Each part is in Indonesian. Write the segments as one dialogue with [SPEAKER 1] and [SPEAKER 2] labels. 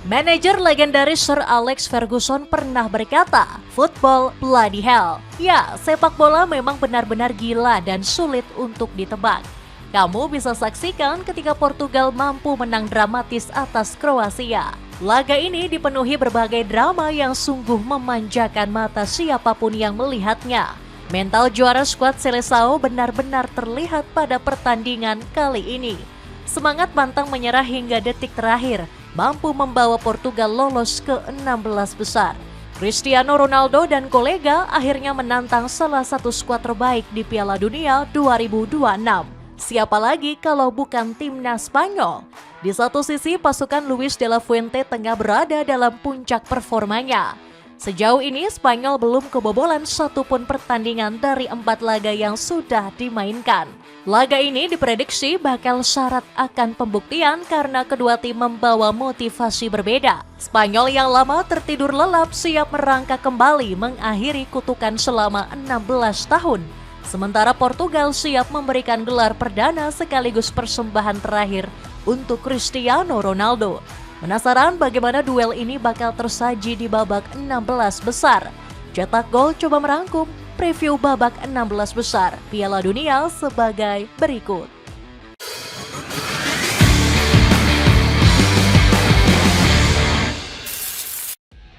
[SPEAKER 1] Manajer legendaris Sir Alex Ferguson pernah berkata, "Football bloody hell." Ya, sepak bola memang benar-benar gila dan sulit untuk ditebak. Kamu bisa saksikan ketika Portugal mampu menang dramatis atas Kroasia. Laga ini dipenuhi berbagai drama yang sungguh memanjakan mata siapapun yang melihatnya. Mental juara skuad Seleção benar-benar terlihat pada pertandingan kali ini. Semangat pantang menyerah hingga detik terakhir mampu membawa Portugal lolos ke 16 besar. Cristiano Ronaldo dan kolega akhirnya menantang salah satu skuad terbaik di Piala Dunia 2026. Siapa lagi kalau bukan timnas Spanyol? Di satu sisi pasukan Luis de la Fuente tengah berada dalam puncak performanya. Sejauh ini Spanyol belum kebobolan satupun pertandingan dari 4 laga yang sudah dimainkan. Laga ini diprediksi bakal syarat akan pembuktian karena kedua tim membawa motivasi berbeda. Spanyol yang lama tertidur lelap siap merangkak kembali mengakhiri kutukan selama 16 tahun. Sementara Portugal siap memberikan gelar perdana sekaligus persembahan terakhir untuk Cristiano Ronaldo. Penasaran bagaimana duel ini bakal tersaji di babak 16 besar? Cetak Gol coba merangkum preview babak 16 besar Piala Dunia sebagai berikut.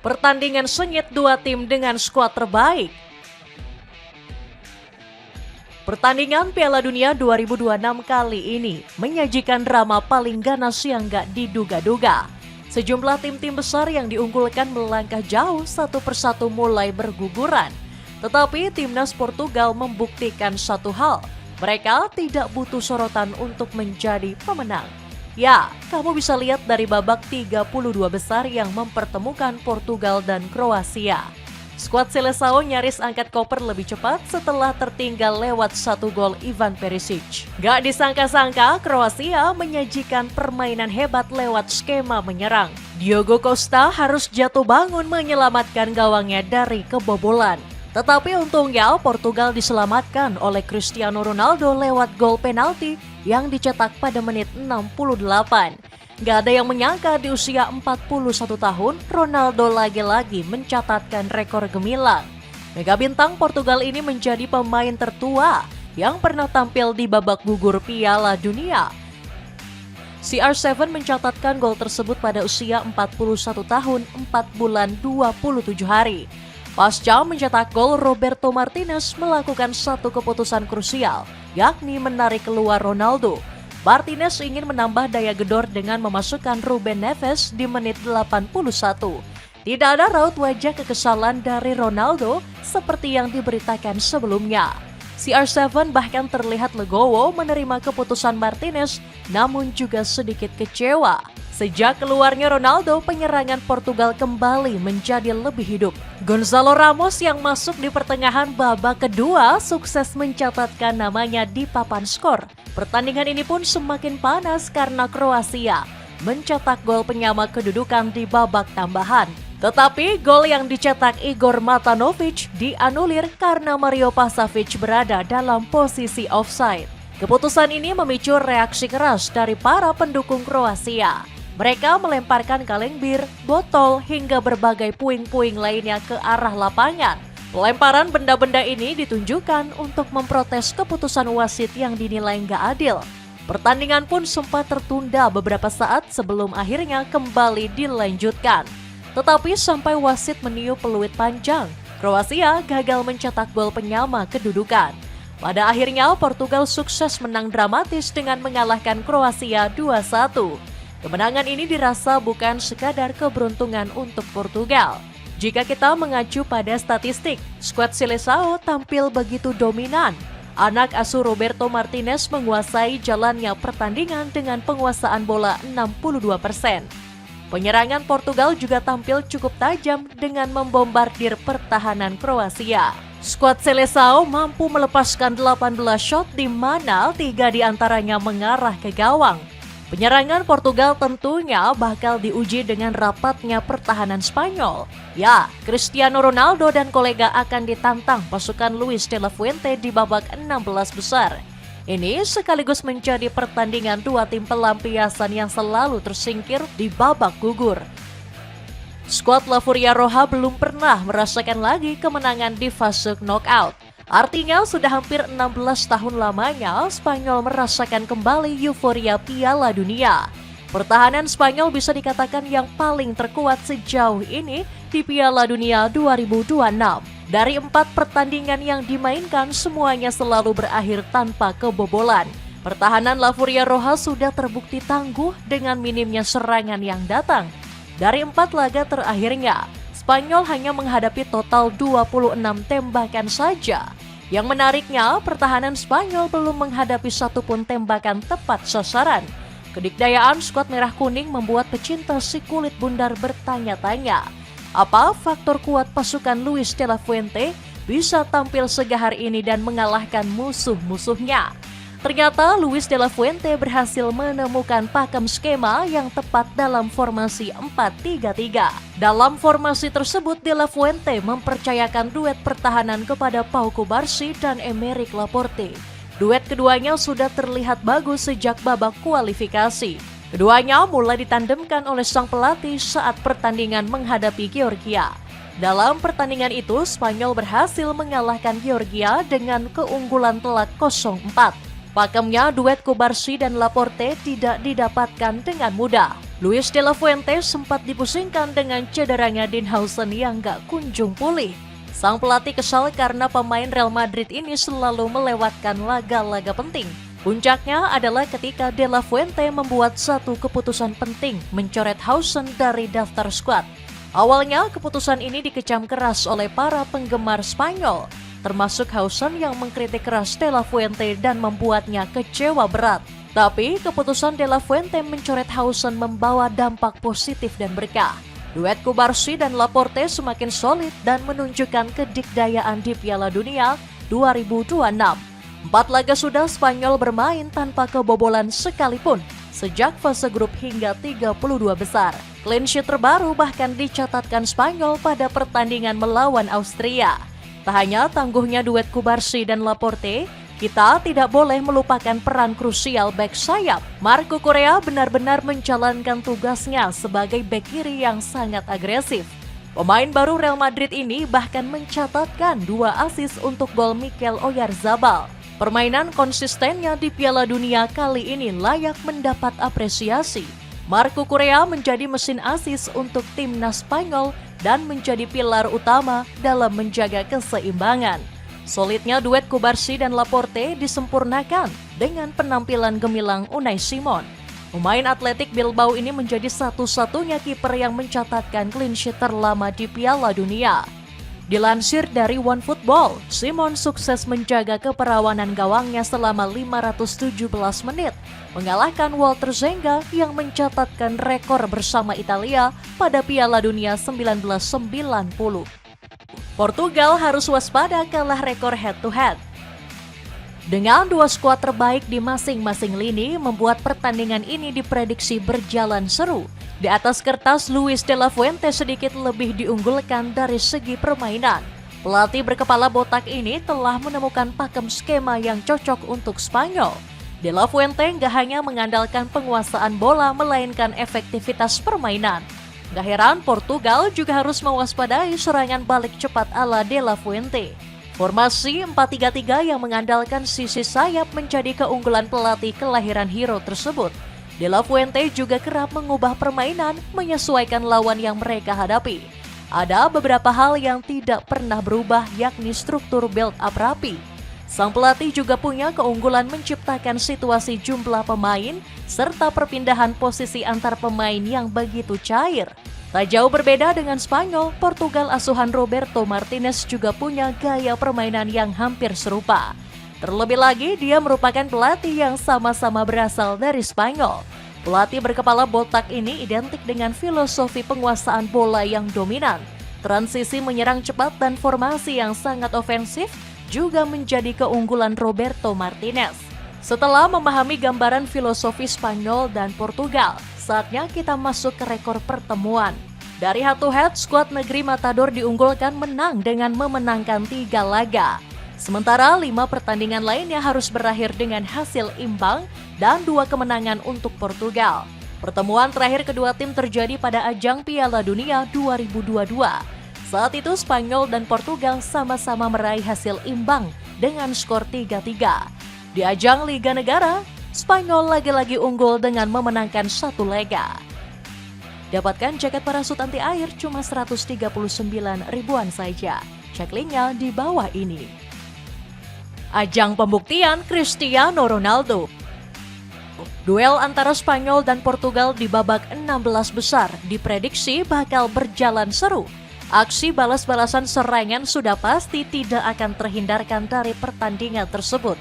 [SPEAKER 1] Pertandingan sengit dua tim dengan skuad terbaik. Pertandingan Piala Dunia 2026 kali ini menyajikan drama paling ganas yang gak diduga-duga. Sejumlah tim-tim besar yang diunggulkan melangkah jauh satu persatu mulai berguguran. Tetapi timnas Portugal membuktikan satu hal, mereka tidak butuh sorotan untuk menjadi pemenang. Ya, kamu bisa lihat dari babak 32 besar yang mempertemukan Portugal dan Kroasia. Skuad Seleção nyaris angkat koper lebih cepat setelah tertinggal lewat 1 gol Ivan Perisic. Gak disangka-sangka Kroasia menyajikan permainan hebat lewat skema menyerang. Diogo Costa harus jatuh bangun menyelamatkan gawangnya dari kebobolan. Tetapi untungnya Portugal diselamatkan oleh Cristiano Ronaldo lewat gol penalti yang dicetak pada menit 68. Gak ada yang menyangka di usia 41 tahun, Ronaldo lagi-lagi mencatatkan rekor gemilang. Mega bintang Portugal ini menjadi pemain tertua yang pernah tampil di babak gugur Piala Dunia. CR7 mencatatkan gol tersebut pada usia 41 tahun, 4 bulan 27 hari. Pasca mencetak gol, Roberto Martinez melakukan satu keputusan krusial, yakni menarik keluar Ronaldo. Martinez ingin menambah daya gedor dengan memasukkan Ruben Neves di menit 81. Tidak ada raut wajah kekesalan dari Ronaldo seperti yang diberitakan sebelumnya. CR7 bahkan terlihat legowo menerima keputusan Martinez, namun juga sedikit kecewa. Sejak keluarnya Ronaldo, penyerangan Portugal kembali menjadi lebih hidup. Gonzalo Ramos yang masuk di pertengahan babak kedua sukses mencatatkan namanya di papan skor. Pertandingan ini pun semakin panas karena Kroasia mencetak gol penyama kedudukan di babak tambahan. Tetapi gol yang dicetak Igor Matanovic dianulir karena Mario Pasavic berada dalam posisi offside. Keputusan ini memicu reaksi keras dari para pendukung Kroasia. Mereka melemparkan kaleng bir, botol, hingga berbagai puing-puing lainnya ke arah lapangan. Pelemparan benda-benda ini ditunjukkan untuk memprotes keputusan wasit yang dinilai nggak adil. Pertandingan pun sempat tertunda beberapa saat sebelum akhirnya kembali dilanjutkan. Tetapi sampai wasit meniup peluit panjang, Kroasia gagal mencetak gol penyama kedudukan. Pada akhirnya Portugal sukses menang dramatis dengan mengalahkan Kroasia 2-1. Kemenangan ini dirasa bukan sekadar keberuntungan untuk Portugal. Jika kita mengacu pada statistik, skuad Seleção tampil begitu dominan. Anak asuh Roberto Martinez menguasai jalannya pertandingan dengan penguasaan bola 62%. Penyerangan Portugal juga tampil cukup tajam dengan membombardir pertahanan Kroasia. Skuad Seleção mampu melepaskan 18 shot di mana 3 diantaranya mengarah ke gawang. Penyerangan Portugal tentunya bakal diuji dengan rapatnya pertahanan Spanyol. Ya, Cristiano Ronaldo dan kolega akan ditantang pasukan Luis de la Fuente di babak 16 besar. Ini sekaligus menjadi pertandingan dua tim pelampiasan yang selalu tersingkir di babak gugur. Skuad La Furia Roja belum pernah merasakan lagi kemenangan di fase knockout. Artinya sudah hampir 16 tahun lamanya Spanyol merasakan kembali euforia Piala Dunia. Pertahanan Spanyol bisa dikatakan yang paling terkuat sejauh ini di Piala Dunia 2026. Dari 4 pertandingan yang dimainkan, semuanya selalu berakhir tanpa kebobolan. Pertahanan La Furia Roja sudah terbukti tangguh dengan minimnya serangan yang datang. Dari 4 laga terakhirnya, Spanyol hanya menghadapi total 26 tembakan saja. Yang menariknya, pertahanan Spanyol belum menghadapi satupun tembakan tepat sasaran. Kedikdayaan skuad merah kuning membuat pecinta si kulit bundar bertanya-tanya, apa faktor kuat pasukan Luis de la Fuente bisa tampil segahar ini dan mengalahkan musuh-musuhnya? Ternyata Luis de la Fuente berhasil menemukan pakem skema yang tepat dalam formasi 4-3-3. Dalam formasi tersebut, de la Fuente mempercayakan duet pertahanan kepada Pau Cubarsí dan Aymeric Laporte. Duet keduanya sudah terlihat bagus sejak babak kualifikasi. Keduanya mulai ditandemkan oleh sang pelatih saat pertandingan menghadapi Georgia. Dalam pertandingan itu, Spanyol berhasil mengalahkan Georgia dengan keunggulan telak 0-4. Pakemnya duet Cubarsí dan Laporte tidak didapatkan dengan mudah. Luis de la Fuente sempat dipusingkan dengan cederanya Dinhausen yang gak kunjung pulih. Sang pelatih kesal karena pemain Real Madrid ini selalu melewatkan laga-laga penting. Puncaknya adalah ketika de la Fuente membuat satu keputusan penting mencoret Hausen dari daftar skuad. Awalnya keputusan ini dikecam keras oleh para penggemar Spanyol, termasuk Hausen yang mengkritik keras de la Fuente dan membuatnya kecewa berat. Tapi keputusan de la Fuente mencoret Hausen membawa dampak positif dan berkah. Duet Cubarsí dan Laporte semakin solid dan menunjukkan kedikdayaan di Piala Dunia 2026. 4 laga sudah Spanyol bermain tanpa kebobolan sekalipun sejak fase grup hingga 32 besar. Clean sheet terbaru bahkan dicatatkan Spanyol pada pertandingan melawan Austria. Tak hanya tangguhnya duet Cubarsí dan Laporte, kita tidak boleh melupakan peran krusial bek sayap. Marco Correa benar-benar menjalankan tugasnya sebagai bek kiri yang sangat agresif. Pemain baru Real Madrid ini bahkan mencatatkan 2 assist untuk gol Mikel Oyarzabal. Permainan konsistennya di Piala Dunia kali ini layak mendapat apresiasi. Marco Correa menjadi mesin assist untuk timnas Spanyol dan menjadi pilar utama dalam menjaga keseimbangan. Solidnya duet Cubarsí dan Laporte disempurnakan dengan penampilan gemilang Unai Simon. Pemain Athletic Bilbao ini menjadi satu-satunya kiper yang mencatatkan clean sheet terlama di Piala Dunia. Dilansir dari OneFootball, Simon sukses menjaga keperawanan gawangnya selama 517 menit, mengalahkan Walter Zenga yang mencatatkan rekor bersama Italia pada Piala Dunia 1990. Portugal harus waspada kalah rekor head-to-head. Dengan 2 skuad terbaik di masing-masing lini, membuat pertandingan ini diprediksi berjalan seru. Di atas kertas, Luis de la Fuente sedikit lebih diunggulkan dari segi permainan. Pelatih berkepala botak ini telah menemukan pakem skema yang cocok untuk Spanyol. De la Fuente gak hanya mengandalkan penguasaan bola, melainkan efektivitas permainan. Gak heran Portugal juga harus mewaspadai serangan balik cepat ala De la Fuente. Formasi 4-3-3 yang mengandalkan sisi sayap menjadi keunggulan pelatih kelahiran Hero tersebut. De la Fuente juga kerap mengubah permainan menyesuaikan lawan yang mereka hadapi. Ada beberapa hal yang tidak pernah berubah, yakni struktur build-up rapi. Sang pelatih juga punya keunggulan menciptakan situasi jumlah pemain serta perpindahan posisi antar pemain yang begitu cair. Tak jauh berbeda dengan Spanyol, Portugal asuhan Roberto Martinez juga punya gaya permainan yang hampir serupa. Terlebih lagi, dia merupakan pelatih yang sama-sama berasal dari Spanyol. Pelatih berkepala botak ini identik dengan filosofi penguasaan bola yang dominan. Transisi menyerang cepat dan formasi yang sangat ofensif juga menjadi keunggulan Roberto Martinez. Setelah memahami gambaran filosofi Spanyol dan Portugal, saatnya kita masuk ke rekor pertemuan. Dari head-to-head, skuad negeri Matador diunggulkan menang dengan memenangkan 3 laga. Sementara 5 pertandingan lainnya harus berakhir dengan hasil imbang dan 2 kemenangan untuk Portugal. Pertemuan terakhir kedua tim terjadi pada ajang Piala Dunia 2022. Saat itu Spanyol dan Portugal sama-sama meraih hasil imbang dengan skor 3-3. Di ajang Liga Negara, Spanyol lagi-lagi unggul dengan memenangkan satu lega. Dapatkan jaket parasut anti air cuma 139 ribuan saja. Cek linknya di bawah ini. Ajang pembuktian Cristiano Ronaldo. Duel antara Spanyol dan Portugal di babak 16 besar diprediksi bakal berjalan seru. Aksi balas-balasan serangan sudah pasti tidak akan terhindarkan dari pertandingan tersebut.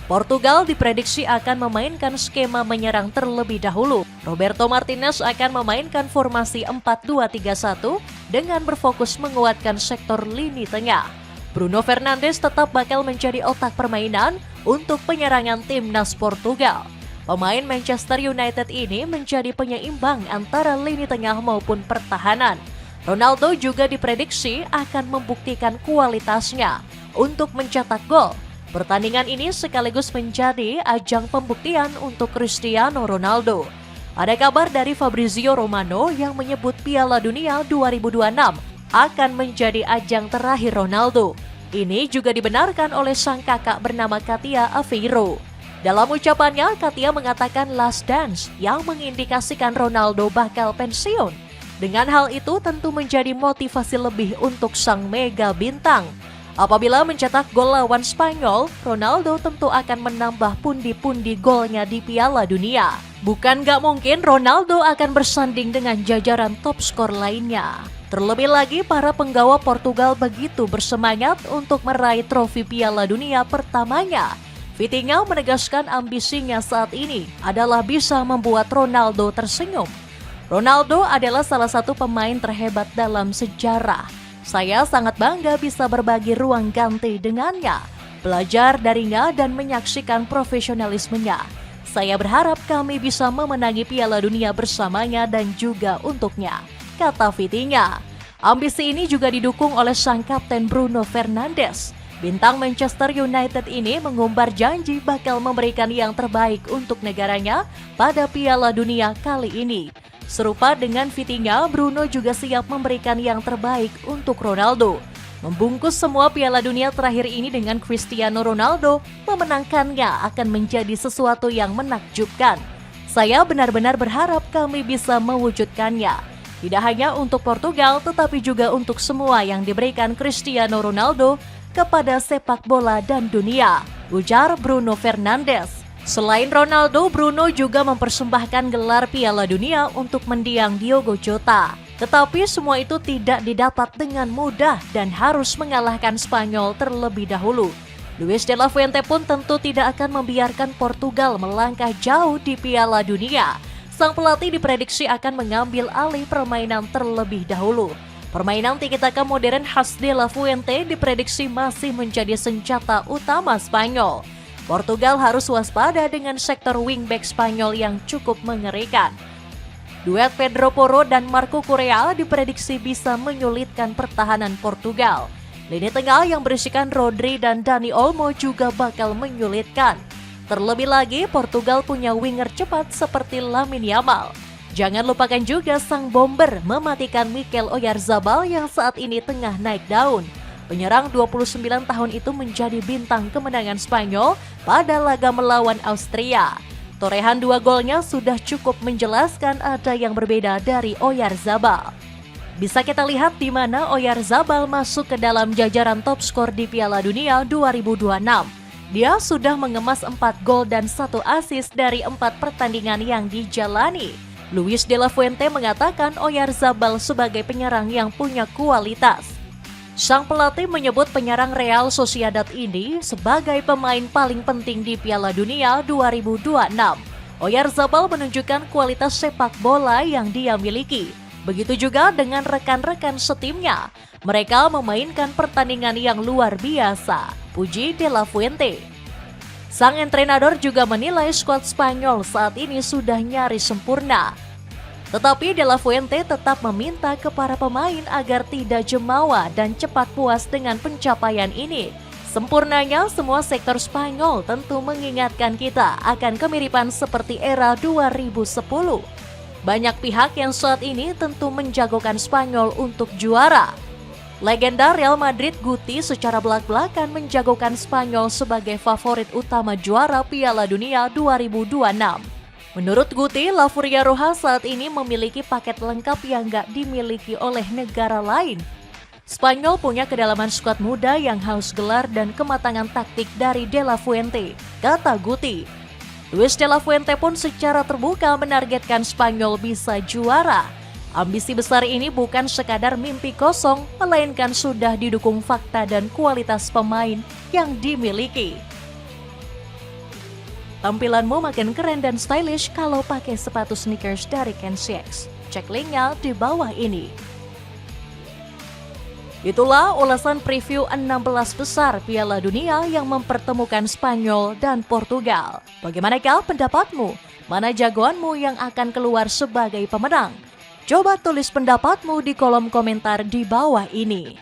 [SPEAKER 1] Portugal diprediksi akan memainkan skema menyerang terlebih dahulu. Roberto Martinez akan memainkan formasi 4-2-3-1 dengan berfokus menguatkan sektor lini tengah. Bruno Fernandes tetap bakal menjadi otak permainan untuk penyerangan timnas Portugal. Pemain Manchester United ini menjadi penyeimbang antara lini tengah maupun pertahanan. Ronaldo juga diprediksi akan membuktikan kualitasnya untuk mencetak gol. Pertandingan ini sekaligus menjadi ajang pembuktian untuk Cristiano Ronaldo. Ada kabar dari Fabrizio Romano yang menyebut Piala Dunia 2026 akan menjadi ajang terakhir Ronaldo. Ini juga dibenarkan oleh sang kakak bernama Katia Aveiro. Dalam ucapannya, Katia mengatakan last dance yang mengindikasikan Ronaldo bakal pensiun. Dengan hal itu tentu menjadi motivasi lebih untuk sang mega bintang. Apabila mencetak gol lawan Spanyol, Ronaldo tentu akan menambah pundi-pundi golnya di Piala Dunia. Bukan gak mungkin Ronaldo akan bersanding dengan jajaran top skor lainnya. Terlebih lagi para penggawa Portugal begitu bersemangat untuk meraih trofi Piala Dunia pertamanya. Vitinha menegaskan ambisinya saat ini adalah bisa membuat Ronaldo tersenyum. Ronaldo adalah salah satu pemain terhebat dalam sejarah. Saya sangat bangga bisa berbagi ruang ganti dengannya, belajar darinya dan menyaksikan profesionalismenya. Saya berharap kami bisa memenangi Piala Dunia bersamanya dan juga untuknya, kata Vitinha. Ambisi ini juga didukung oleh sang kapten Bruno Fernandes. Bintang Manchester United ini mengumbar janji bakal memberikan yang terbaik untuk negaranya pada Piala Dunia kali ini. Serupa dengan Vitinha, Bruno juga siap memberikan yang terbaik untuk Ronaldo. Membungkus semua Piala Dunia terakhir ini dengan Cristiano Ronaldo, memenangkannya akan menjadi sesuatu yang menakjubkan. Saya benar-benar berharap kami bisa mewujudkannya. Tidak hanya untuk Portugal, tetapi juga untuk semua yang diberikan Cristiano Ronaldo kepada sepak bola dan dunia, ujar Bruno Fernandes. Selain Ronaldo, Bruno juga mempersembahkan gelar Piala Dunia untuk mendiang Diogo Jota. Tetapi semua itu tidak didapat dengan mudah dan harus mengalahkan Spanyol terlebih dahulu. Luis de la Fuente pun tentu tidak akan membiarkan Portugal melangkah jauh di Piala Dunia. Sang pelatih diprediksi akan mengambil alih permainan terlebih dahulu. Permainan tiki-taka modern khas de la Fuente diprediksi masih menjadi senjata utama Spanyol. Portugal harus waspada dengan sektor wingback Spanyol yang cukup mengerikan. Duet Pedro Porro dan Marco Correa diprediksi bisa menyulitkan pertahanan Portugal. Lini tengah yang berisikan Rodri dan Dani Olmo juga bakal menyulitkan. Terlebih lagi, Portugal punya winger cepat seperti Lamine Yamal. Jangan lupakan juga sang bomber mematikan Mikel Oyarzabal yang saat ini tengah naik daun. Penyerang 29 tahun itu menjadi bintang kemenangan Spanyol pada laga melawan Austria. Torehan 2 golnya sudah cukup menjelaskan ada yang berbeda dari Oyarzabal. Bisa kita lihat di mana Oyarzabal masuk ke dalam jajaran top skor di Piala Dunia 2026. Dia sudah mengemas 4 gol dan 1 assist dari 4 pertandingan yang dijalani. Luis de la Fuente mengatakan Oyarzabal sebagai penyerang yang punya kualitas. Sang pelatih menyebut penyerang Real Sociedad ini sebagai pemain paling penting di Piala Dunia 2026. Oyarzabal menunjukkan kualitas sepak bola yang dia miliki. Begitu juga dengan rekan-rekan setimnya. Mereka memainkan pertandingan yang luar biasa, puji de la Fuente. Sang entrenador juga menilai skuad Spanyol saat ini sudah nyaris sempurna. Tetapi de la Fuente tetap meminta ke para pemain agar tidak jemawa dan cepat puas dengan pencapaian ini. Sempurnanya semua sektor Spanyol tentu mengingatkan kita akan kemiripan seperti era 2010. Banyak pihak yang saat ini tentu menjagokan Spanyol untuk juara. Legenda Real Madrid Guti secara belak-belakan menjagokan Spanyol sebagai favorit utama juara Piala Dunia 2026. Menurut Guti, La Furia Roja saat ini memiliki paket lengkap yang gak dimiliki oleh negara lain. Spanyol punya kedalaman skuad muda yang haus gelar dan kematangan taktik dari De La Fuente, kata Guti. Luis De La Fuente pun secara terbuka menargetkan Spanyol bisa juara. Ambisi besar ini bukan sekadar mimpi kosong, melainkan sudah didukung fakta dan kualitas pemain yang dimiliki. Tampilanmu makin keren dan stylish kalau pakai sepatu sneakers dari Kensiax. Cek linknya di bawah ini. Itulah ulasan preview 16 besar Piala Dunia yang mempertemukan Spanyol dan Portugal. Bagaimanakah pendapatmu? Mana jagoanmu yang akan keluar sebagai pemenang? Coba tulis pendapatmu di kolom komentar di bawah ini.